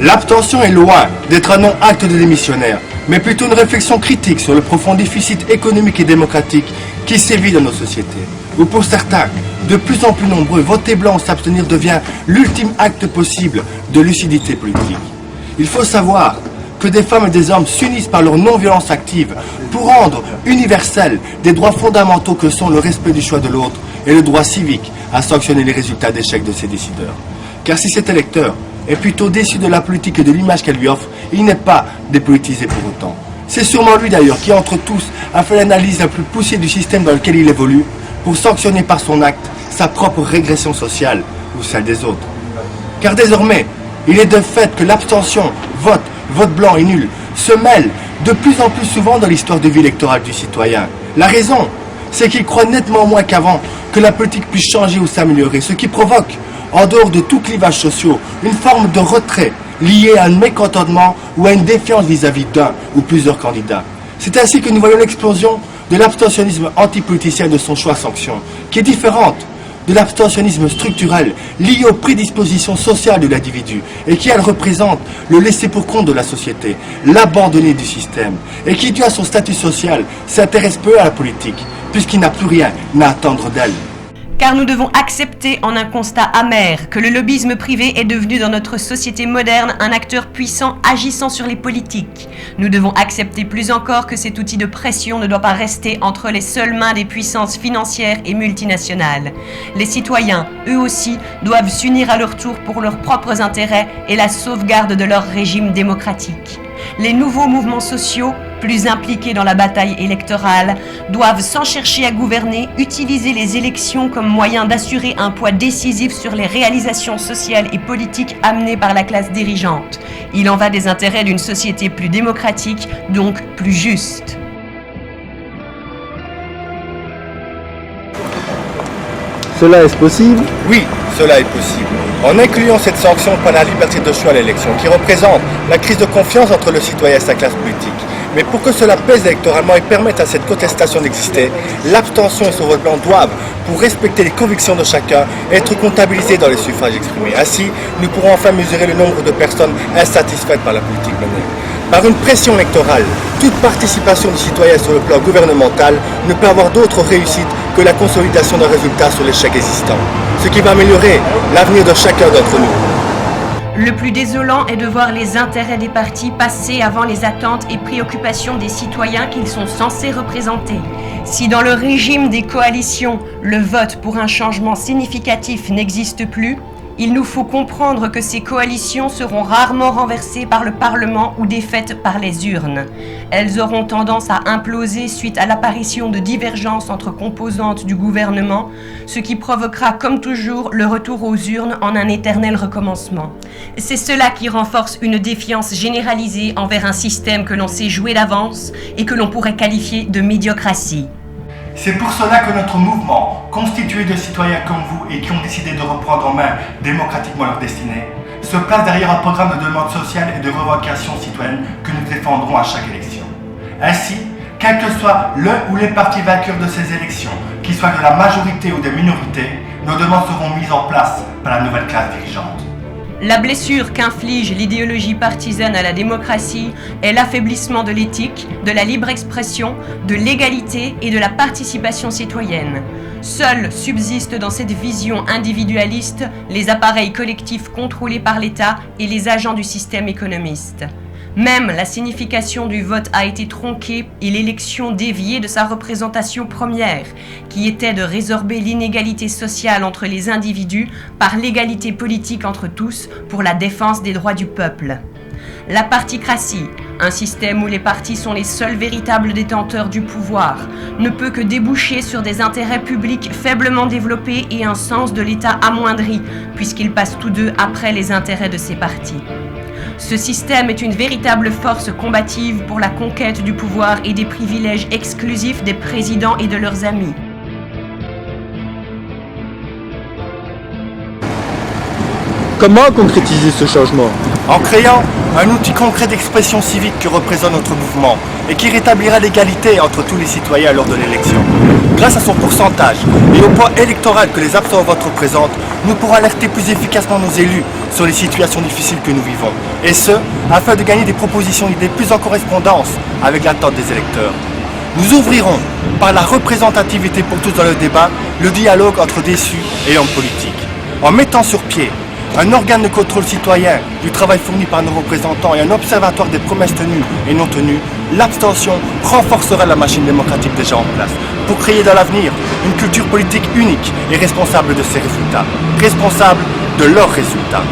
L'abstention est loin d'être un non-acte de démissionnaire, mais plutôt une réflexion critique sur le profond déficit économique et démocratique qui sévit dans nos sociétés. Ou pour certains, de plus en plus nombreux, voter blanc ou s'abstenir devient l'ultime acte possible de lucidité politique. Il faut savoir que des femmes et des hommes s'unissent par leur non-violence active pour rendre universels des droits fondamentaux que sont le respect du choix de l'autre et le droit civique à sanctionner les résultats d'échec de ses décideurs. Car si cet électeur est plutôt déçu de la politique et de l'image qu'elle lui offre, il n'est pas dépolitisé pour autant. C'est sûrement lui d'ailleurs qui, entre tous, a fait l'analyse la plus poussée du système dans lequel il évolue pour sanctionner par son acte sa propre régression sociale ou celle des autres. Car désormais, il est de fait que l'abstention, vote blanc et nul, se mêle de plus en plus souvent dans l'histoire de vie électorale du citoyen. La raison, c'est qu'il croit nettement moins qu'avant que la politique puisse changer ou s'améliorer, ce qui provoque, en dehors de tout clivage social, une forme de retrait liée à un mécontentement ou à une défiance vis-à-vis d'un ou plusieurs candidats. C'est ainsi que nous voyons l'explosion de l'abstentionnisme antipoliticien de son choix sanction, qui est différente de l'abstentionnisme structurel lié aux prédispositions sociales de l'individu et qui, elle, représente le laisser pour compte de la société, l'abandonné du système et qui, dû à son statut social, s'intéresse peu à la politique puisqu'il n'a plus rien à attendre d'elle. Car nous devons accepter en un constat amer que le lobbyisme privé est devenu dans notre société moderne un acteur puissant agissant sur les politiques. Nous devons accepter plus encore que cet outil de pression ne doit pas rester entre les seules mains des puissances financières et multinationales. Les citoyens, eux aussi, doivent s'unir à leur tour pour leurs propres intérêts et la sauvegarde de leur régime démocratique. Les nouveaux mouvements sociaux, plus impliqués dans la bataille électorale, doivent, sans chercher à gouverner, utiliser les élections comme moyen d'assurer un poids décisif sur les réalisations sociales et politiques amenées par la classe dirigeante. Il en va des intérêts d'une société plus démocratique, donc plus juste. Cela est-ce possible? Oui, cela est possible. En incluant cette sanction par la liberté de choix à l'élection, qui représente la crise de confiance entre le citoyen et sa classe politique. Mais pour que cela pèse électoralement et permette à cette contestation d'exister, l'abstention et son vote blanc doivent, pour respecter les convictions de chacun, être comptabilisés dans les suffrages exprimés. Ainsi, nous pourrons enfin mesurer le nombre de personnes insatisfaites par la politique menée. Par une pression électorale, toute participation du citoyen sur le plan gouvernemental ne peut avoir d'autre réussite que la consolidation d'un résultat sur l'échec existant, ce qui va améliorer l'avenir de chacun d'entre nous. Le plus désolant est de voir les intérêts des partis passer avant les attentes et préoccupations des citoyens qu'ils sont censés représenter. Si dans le régime des coalitions, le vote pour un changement significatif n'existe plus, il nous faut comprendre que ces coalitions seront rarement renversées par le Parlement ou défaites par les urnes. Elles auront tendance à imploser suite à l'apparition de divergences entre composantes du gouvernement, ce qui provoquera comme toujours le retour aux urnes en un éternel recommencement. C'est cela qui renforce une défiance généralisée envers un système que l'on sait jouer d'avance et que l'on pourrait qualifier de médiocratie. C'est pour cela que notre mouvement, constitué de citoyens comme vous et qui ont décidé de reprendre en main démocratiquement leur destinée, se place derrière un programme de demande sociale et de revendication citoyenne que nous défendrons à chaque élection. Ainsi, quel que soit le ou les partis vainqueurs de ces élections, qu'ils soient de la majorité ou des minorités, nos demandes seront mises en place par la nouvelle classe dirigeante. La blessure qu'inflige l'idéologie partisane à la démocratie est l'affaiblissement de l'éthique, de la libre expression, de l'égalité et de la participation citoyenne. Seuls subsistent dans cette vision individualiste les appareils collectifs contrôlés par l'État et les agents du système économiste. Même la signification du vote a été tronquée et l'élection déviée de sa représentation première, qui était de résorber l'inégalité sociale entre les individus par l'égalité politique entre tous pour la défense des droits du peuple. La particratie, un système où les partis sont les seuls véritables détenteurs du pouvoir, ne peut que déboucher sur des intérêts publics faiblement développés et un sens de l'État amoindri, puisqu'ils passent tous deux après les intérêts de ces partis. Ce système est une véritable force combative pour la conquête du pouvoir et des privilèges exclusifs des présidents et de leurs amis. Comment concrétiser ce changement? En créant un outil concret d'expression civique que représente notre mouvement et qui rétablira l'égalité entre tous les citoyens lors de l'élection. Grâce à son pourcentage et au poids électoral que les absents au vote représentent, nous pourrons alerter plus efficacement nos élus sur les situations difficiles que nous vivons. Et ce, afin de gagner des propositions d'idées plus en correspondance avec l'attente des électeurs. Nous ouvrirons, par la représentativité pour tous dans le débat, le dialogue entre déçus et hommes politiques. En mettant sur pied un organe de contrôle citoyen du travail fourni par nos représentants et un observatoire des promesses tenues et non tenues, l'abstention renforcera la machine démocratique déjà en place pour créer dans l'avenir une culture politique unique et responsable de ses résultats, responsable de leurs résultats.